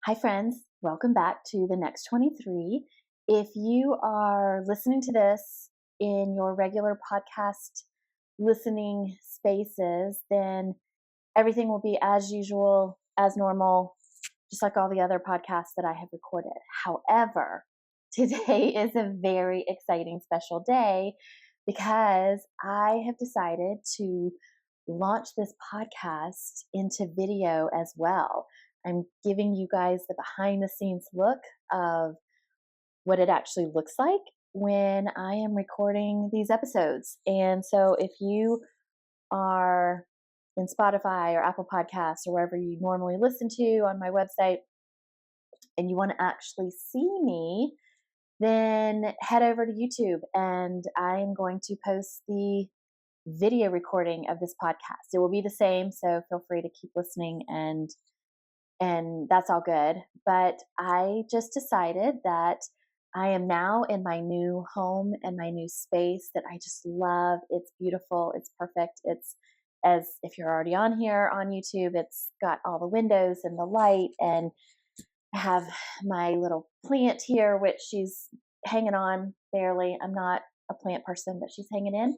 Hi, friends. Welcome back to the Next 23. If you are listening to this in your regular podcast listening spaces, then everything will be as usual, as normal, just like all the other podcasts that I have recorded. However, today is a very exciting, special day because I have decided to launch this podcast into video as well. I'm giving you guys the behind the scenes look of what it actually looks like when I am recording these episodes. And so if you are in Spotify or Apple Podcasts or wherever you normally listen to on my website, and you want to actually see me, then head over to YouTube and I am going to post the video recording of this podcast. It will be the same, so feel free to keep listening and that's all good. But I just decided that I am now in my new home and my new space that I just love. It's beautiful. It's perfect. It's as if you're already on here on YouTube, it's got all the windows and the light, and I have my little plant here, which she's hanging on barely. I'm not a plant person, but she's hanging in.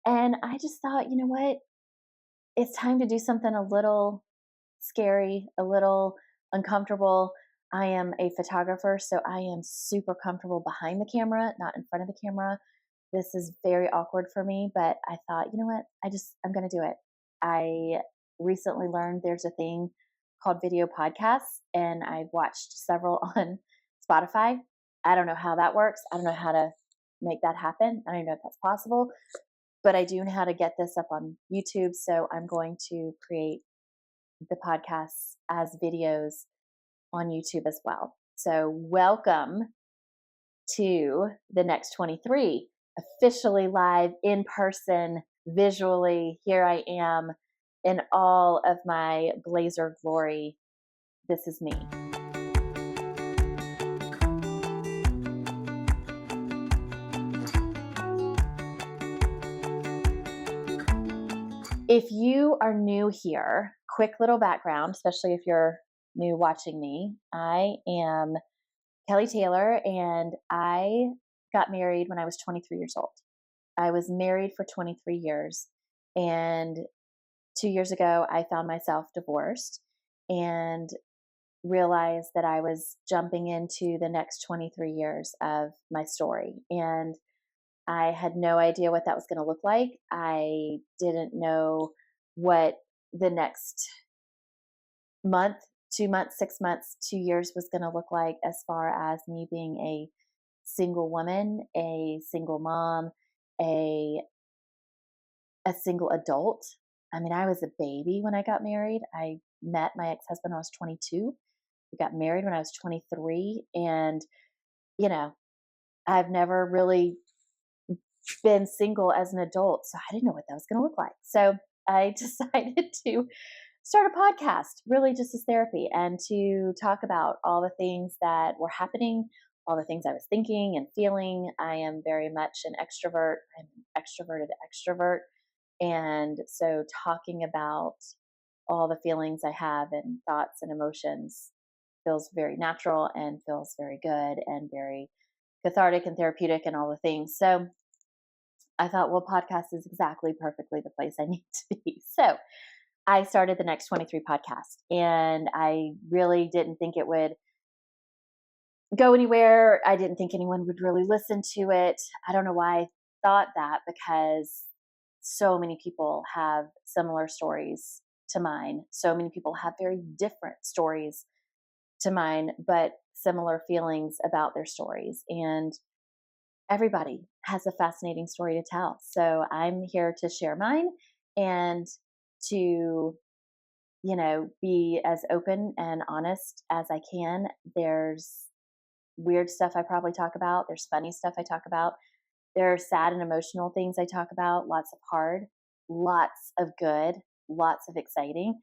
And I just thought, you know what? It's time to do something a little scary, a little uncomfortable. I am a photographer, so I am super comfortable behind the camera, not in front of the camera. This is very awkward for me, but I thought, you know what? I'm going to do it. I recently learned there's a thing called video podcasts, and I've watched several on Spotify. I don't know how that works. I don't know how to make that happen. I don't even know if that's possible, but I do know how to get this up on YouTube. So I'm going to create the podcasts as videos on YouTube as well. So welcome to the Next 23, officially live in person, visually. Here I am in all of my blazer glory. This is me. If you are new here, quick little background, especially if you're new watching me. I am Kelly Taylor, and I got married when I was 23 years old. I was married for 23 years, and 2 years ago, I found myself divorced and realized that I was jumping into the next 23 years of my story. And I had no idea what that was going to look like. I didn't know what the next month, 2 months, 6 months, 2 years was going to look like as far as me being a single woman, a single mom, a single adult. I mean, I was a baby when I got married. I met my ex-husband when I was 22. We got married when I was 23. And, you know, I've never really been single as an adult. So I didn't know what that was going to look like. So I decided to start a podcast, really just as therapy, and to talk about all the things that were happening, all the things I was thinking and feeling. I am very much an extrovert. I'm an extroverted extrovert. And so talking about all the feelings I have and thoughts and emotions feels very natural and feels very good and very cathartic and therapeutic and all the things. So I thought, well, podcast is exactly perfectly the place I need to be. So I started the Next 23 podcast, and I really didn't think it would go anywhere. I didn't think anyone would really listen to it. I don't know why I thought that, because so many people have similar stories to mine. So many people have very different stories to mine, but similar feelings about their stories. And everybody has a fascinating story to tell. So I'm here to share mine and to, be as open and honest as I can. There's weird stuff I probably talk about. There's funny stuff I talk about. There are sad and emotional things I talk about, lots of hard, lots of good, lots of exciting.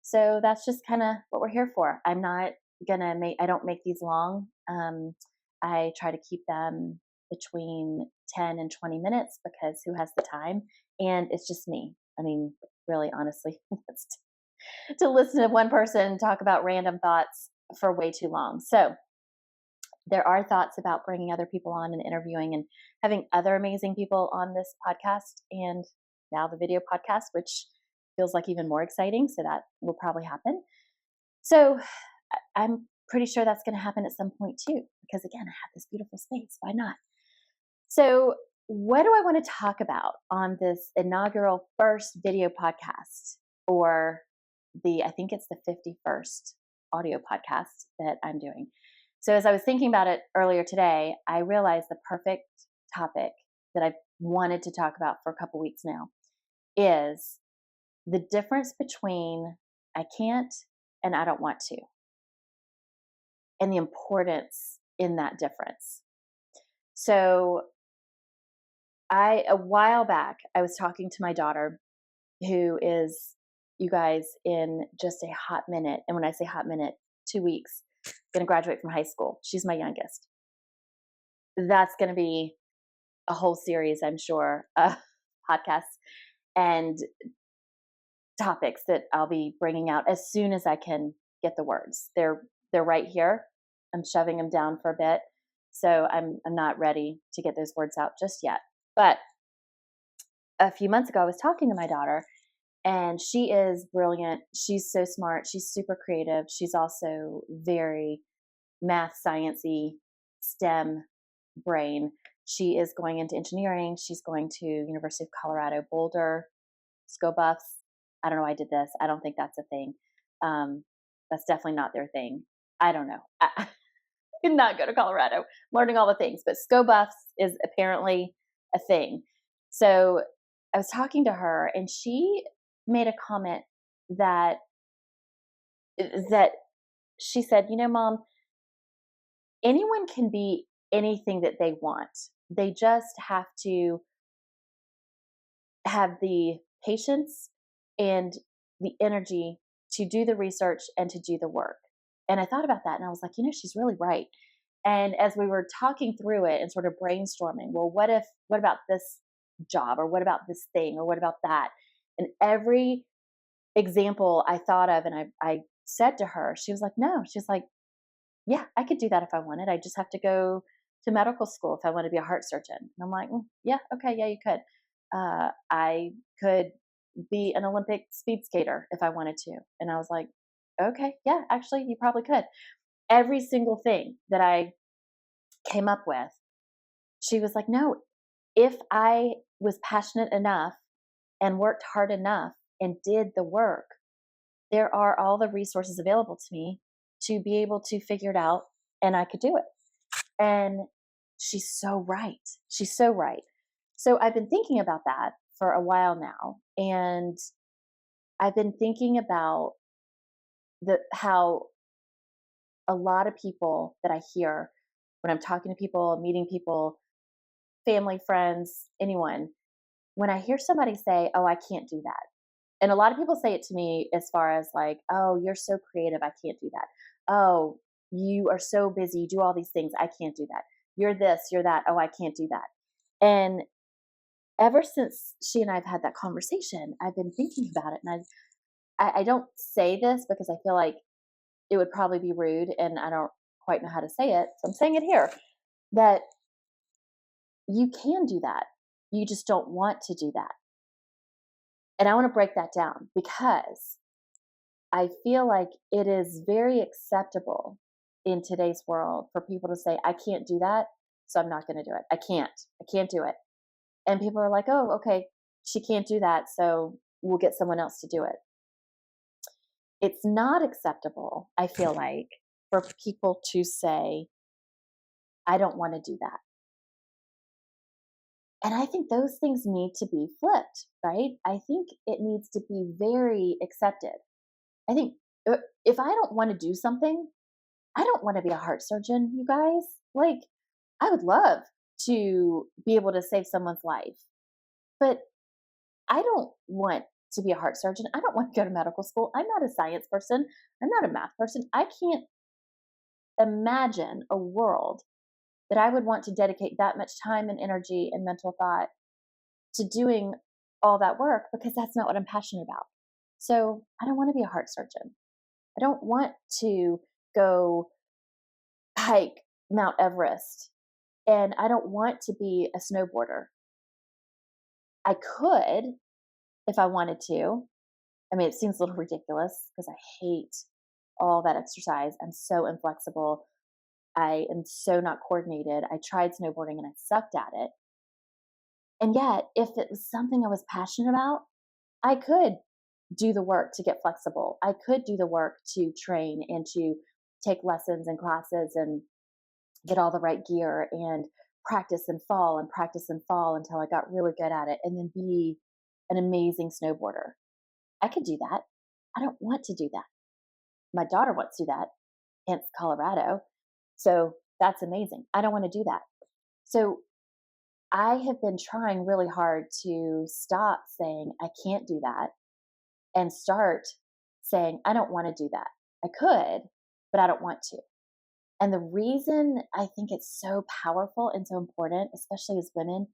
So that's just kind of what we're here for. I don't make these long. I try to keep them between 10 and 20 minutes because who has the time? And it's just me. I mean, really, honestly, to listen to one person talk about random thoughts for way too long. So there are thoughts about bringing other people on and interviewing and having other amazing people on this podcast and now the video podcast, which feels like even more exciting. So that will probably happen. So I'm pretty sure that's going to happen at some point too, because again, I have this beautiful space. Why not? So, what do I want to talk about on this inaugural first video podcast, or I think it's the 51st audio podcast that I'm doing? So, as I was thinking about it earlier today, I realized the perfect topic that I've wanted to talk about for a couple weeks now is the difference between I can't and I don't want to, and the importance in that difference. So, a while back, I was talking to my daughter, who is, you guys, in just a hot minute. And when I say hot minute, 2 weeks, going to graduate from high school. She's my youngest. That's going to be a whole series, I'm sure, podcasts and topics that I'll be bringing out as soon as I can get the words. They're right here. I'm shoving them down for a bit. So I'm not ready to get those words out just yet. But a few months ago, I was talking to my daughter, and she is brilliant. She's so smart. She's super creative. She's also very math, sciencey, STEM brain. She is going into engineering. She's going to University of Colorado Boulder. Go Buffs. I don't know why I did this. I don't think that's a thing. That's definitely not their thing. I don't know. I did not go to Colorado. Learning all the things, but Go Buffs is apparently a thing. So I was talking to her, and she made a comment that she said, Mom, anyone can be anything that they want. They just have to have the patience and the energy to do the research and to do the work. And I thought about that, and I was like, she's really right. And as we were talking through it and sort of brainstorming, well, what about this job, or what about this thing, or what about that? And every example I thought of and I said to her, she was like, no, she's like, yeah, I could do that if I wanted. I just have to go to medical school if I want to be a heart surgeon. And I'm like, yeah, okay, yeah, you could. I could be an Olympic speed skater if I wanted to. And I was like, okay, yeah, actually, you probably could. Every single thing that I came up with, she was like, no, if I was passionate enough and worked hard enough and did the work, there are all the resources available to me to be able to figure it out, and I could do it. And she's so right. She's so right. So I've been thinking about that for a while now, and I've been thinking about how a lot of people that I hear when I'm talking to people, meeting people, family, friends, anyone, when I hear somebody say, oh, I can't do that. And a lot of people say it to me as far as like, oh, you're so creative, I can't do that. Oh, you are so busy, you do all these things, I can't do that. You're this, you're that, oh, I can't do that. And ever since she and I have had that conversation, I've been thinking about it. And I don't say this because I feel like it would probably be rude and I don't quite know how to say it. So I'm saying it here, that you can do that. You just don't want to do that. And I want to break that down because I feel like it is very acceptable in today's world for people to say, I can't do that, so I'm not going to do it. I can't do it. And people are like, oh, okay, she can't do that, so we'll get someone else to do it. It's not acceptable, I feel like, for people to say, I don't want to do that. And I think those things need to be flipped, right? I think it needs to be very accepted. I think if I don't want to do something, I don't want to be a heart surgeon, you guys. Like, I would love to be able to save someone's life, but I don't want to be a heart surgeon. I don't want to go to medical school. I'm not a science person. I'm not a math person. I can't imagine a world that I would want to dedicate that much time and energy and mental thought to doing all that work, because that's not what I'm passionate about. So I don't want to be a heart surgeon. I don't want to go hike Mount Everest, and I don't want to be a snowboarder. I could if I wanted to. I mean, it seems a little ridiculous because I hate all that exercise. I'm so inflexible. I am so not coordinated. I tried snowboarding and I sucked at it. And yet, if it was something I was passionate about, I could do the work to get flexible. I could do the work to train and to take lessons and classes and get all the right gear and practice and fall until I got really good at it and then be an amazing snowboarder. I could do that. I don't want to do that. My daughter wants to do that, hence Colorado. So that's amazing. I don't want to do that. So I have been trying really hard to stop saying I can't do that and start saying I don't want to do that. I could, but I don't want to. And the reason I think it's so powerful and so important, especially as women,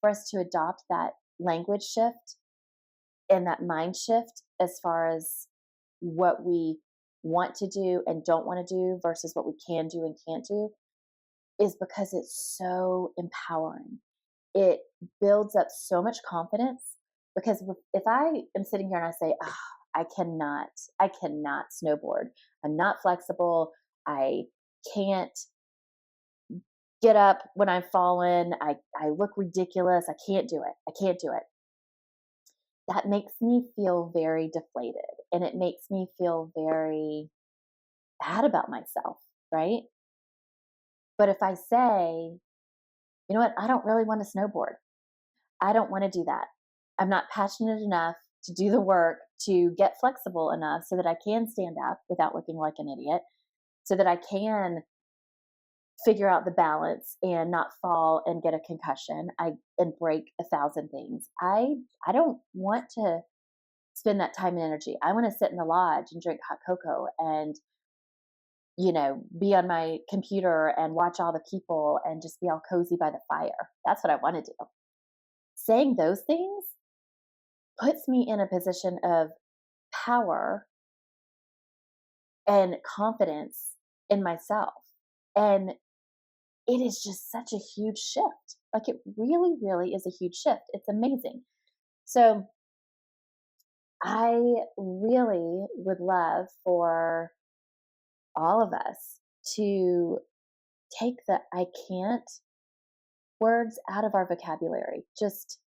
for us to adopt that language shift and that mind shift as far as what we want to do and don't want to do versus what we can do and can't do, is because it's so empowering. It builds up so much confidence because if I am sitting here and I say, oh, I cannot snowboard. I'm not flexible. I can't get up when I've fallen. I look ridiculous. I can't do it. I can't do it. That makes me feel very deflated and it makes me feel very bad about myself, right? But if I say, you know what, I don't really want to snowboard. I don't want to do that. I'm not passionate enough to do the work to get flexible enough so that I can stand up without looking like an idiot, so that I can figure out the balance and not fall and get a concussion and break 1,000 things. I don't want to spend that time and energy. I want to sit in the lodge and drink hot cocoa and be on my computer and watch all the people and just be all cozy by the fire. That's what I want to do. Saying those things puts me in a position of power and confidence in myself. And it is just such a huge shift. Like it really, really is a huge shift. It's amazing. So I really would love for all of us to take the I can't words out of our vocabulary. Just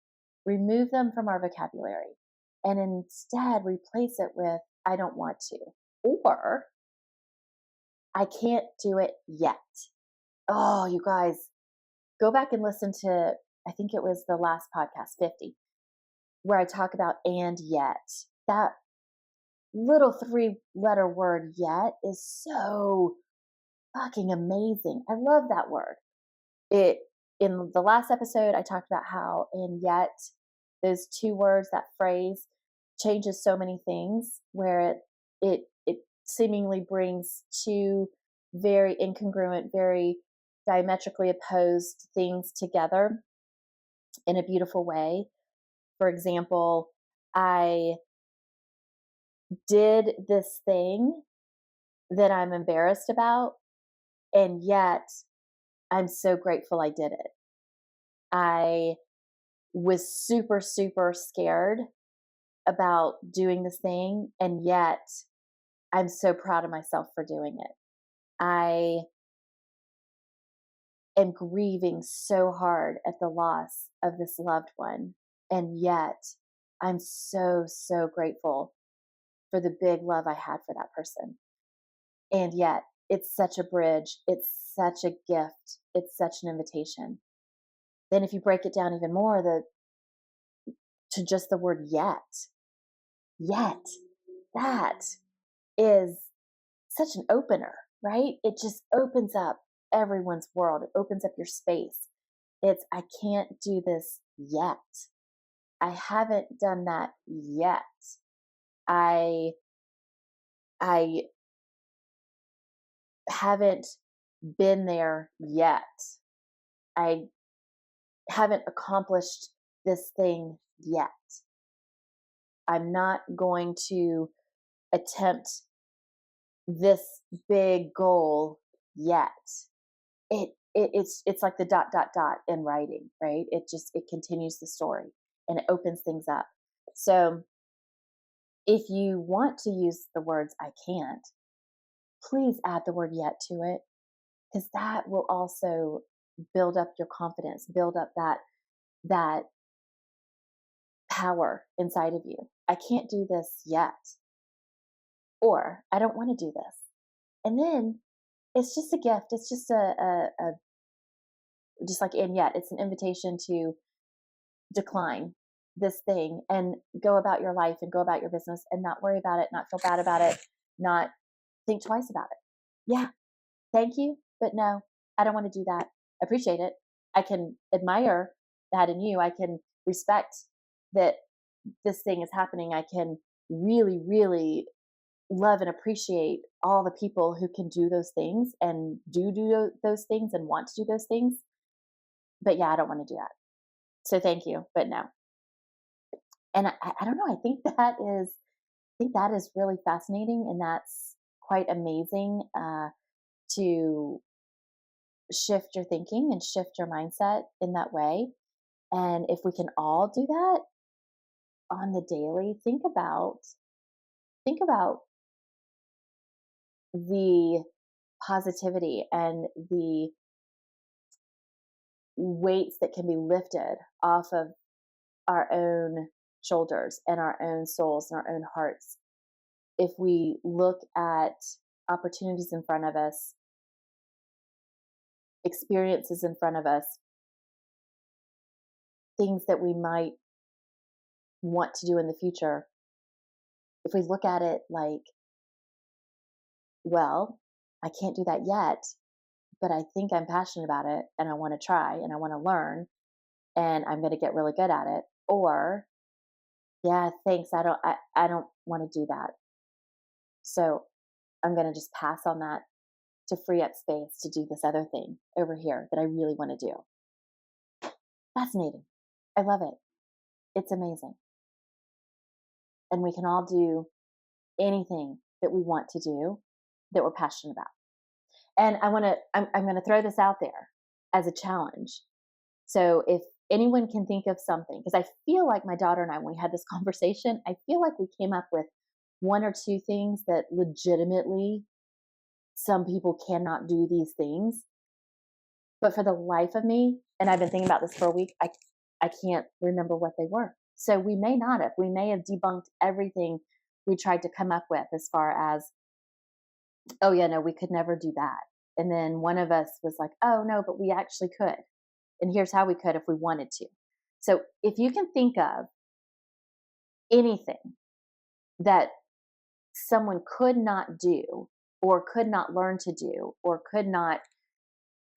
remove them from our vocabulary and instead replace it with I don't want to or I can't do it yet. Oh, you guys, go back and listen to, I think it was the last podcast, 50, where I talk about and yet. That little 3-letter word yet is so fucking amazing. I love that word. In the last episode, I talked about how and yet those 2 words, that phrase changes so many things where it seemingly brings 2 very incongruent, very diametrically opposed things together in a beautiful way. For example, I did this thing that I'm embarrassed about, and yet I'm so grateful I did it. I was super, super scared about doing this thing, and yet I'm so proud of myself for doing it. I am grieving so hard at the loss of this loved one, and yet I'm so, so grateful for the big love I had for that person. And yet it's such a bridge. It's such a gift. It's such an invitation. Then if you break it down even more, to just the word yet, that is such an opener, right? It just opens up everyone's world. It opens up your space. It's, I can't do this yet. I haven't done that yet. I haven't been there yet. I haven't accomplished this thing yet. I'm not going to attempt this big goal yet. It's like the dot dot dot in writing, right? It continues the story and it opens things up. So if you want to use the words I can't, please add the word yet to it, because that will also build up your confidence, build up that power inside of you. I can't do this yet, or I don't want to do this. And then it's just a gift. It's just a just like in yet, it's an invitation to decline this thing and go about your life and go about your business and not worry about it, not feel bad about it, not think twice about it. Yeah, thank you, but no, I don't want to do that. I appreciate it. I can admire that in you. I can respect that this thing is happening. I can really, really love and appreciate all the people who can do those things and do those things and want to do those things. But yeah, I don't want to do that. So thank you, but no. And I don't know. I think that is really fascinating, and that's quite amazing to shift your thinking and shift your mindset in that way. And if we can all do that on the daily, think about the positivity and the weights that can be lifted off of our own shoulders and our own souls and our own hearts if we look at opportunities in front of us, experiences in front of us, things that we might want to do in the future. If we look at it like, well, I can't do that yet, but I think I'm passionate about it and I want to try and I want to learn and I'm going to get really good at it. Or, yeah, thanks, I don't want to do that. So I'm going to just pass on that to free up space to do this other thing over here that I really want to do. Fascinating. I love it. It's amazing. And we can all do anything that we want to do that we're passionate about. And I'm going to throw this out there as a challenge. So if anyone can think of something, because I feel like my daughter and I, when we had this conversation, I feel like we came up with one or two things that legitimately some people cannot do these things. But for the life of me, and I've been thinking about this for a week, I can't remember what they were. So we may not have. We may have debunked everything we tried to come up with as far as, oh, yeah, no, we could never do that. And then one of us was like, oh, no, but we actually could. And here's how we could if we wanted to. So if you can think of anything that someone could not do or could not learn to do or could not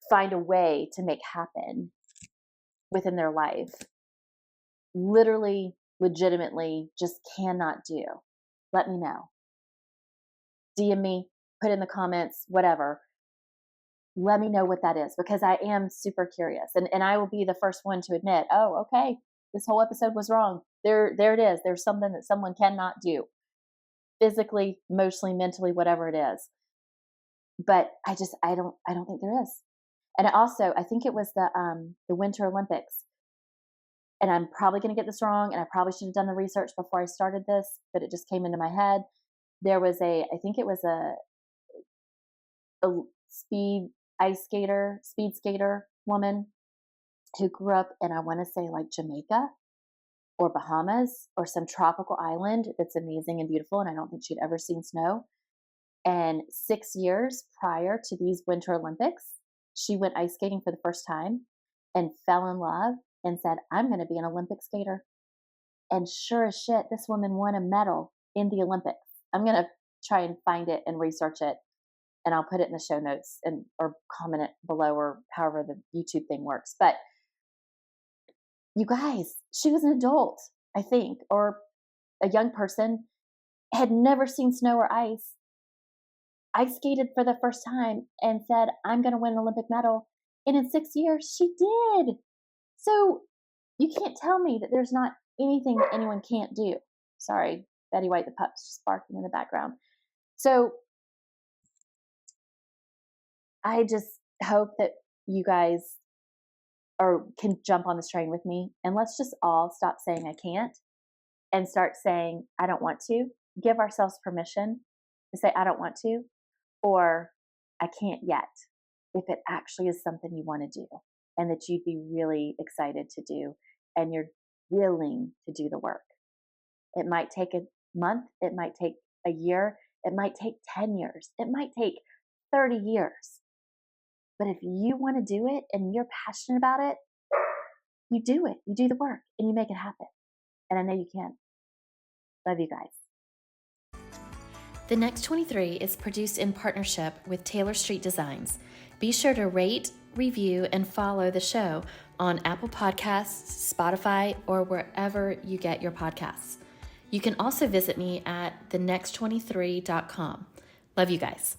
find a way to make happen within their life, literally, legitimately just cannot do, let me know. DM me, put in the comments, whatever. Let me know what that is, because I am super curious. And I will be the first one to admit, oh, okay, this whole episode was wrong. There it is. There's something that someone cannot do physically, emotionally, mentally, whatever it is. But I don't think there is. And I think it was the Winter Olympics. And I'm probably going to get this wrong, and I probably should have done the research before I started this, but it just came into my head. There was I think it was a speed skater woman who grew up in, I want to say, like Jamaica or Bahamas or some tropical island that's amazing and beautiful. And I don't think she'd ever seen snow. And 6 years prior to these Winter Olympics, she went ice skating for the first time and fell in love and said, I'm going to be an Olympic skater. And sure as shit, this woman won a medal in the Olympics. I'm going to try and find it and research it, and I'll put it in the show notes or comment it below, or however the YouTube thing works. But you guys, she was an adult, I think, or a young person, had never seen snow or ice skated for the first time and said, I'm going to win an Olympic medal. And in 6 years, she did. So you can't tell me that there's not anything that anyone can't do. Sorry, Betty White the pup's just barking in the background. So I just hope that you guys can jump on this train with me, and let's just all stop saying I can't and start saying I don't want to. Give ourselves permission to say I don't want to, or I can't yet, if it actually is something you want to do and that you'd be really excited to do and you're willing to do the work. It might take a month, it might take a year, it might take 10 years, it might take 30 years. But if you want to do it and you're passionate about it, you do it. You do the work and you make it happen. And I know you can. Love you guys. The Next 23 is produced in partnership with Taylor Street Designs. Be sure to rate, review, and follow the show on Apple Podcasts, Spotify, or wherever you get your podcasts. You can also visit me at thenext23.com. Love you guys.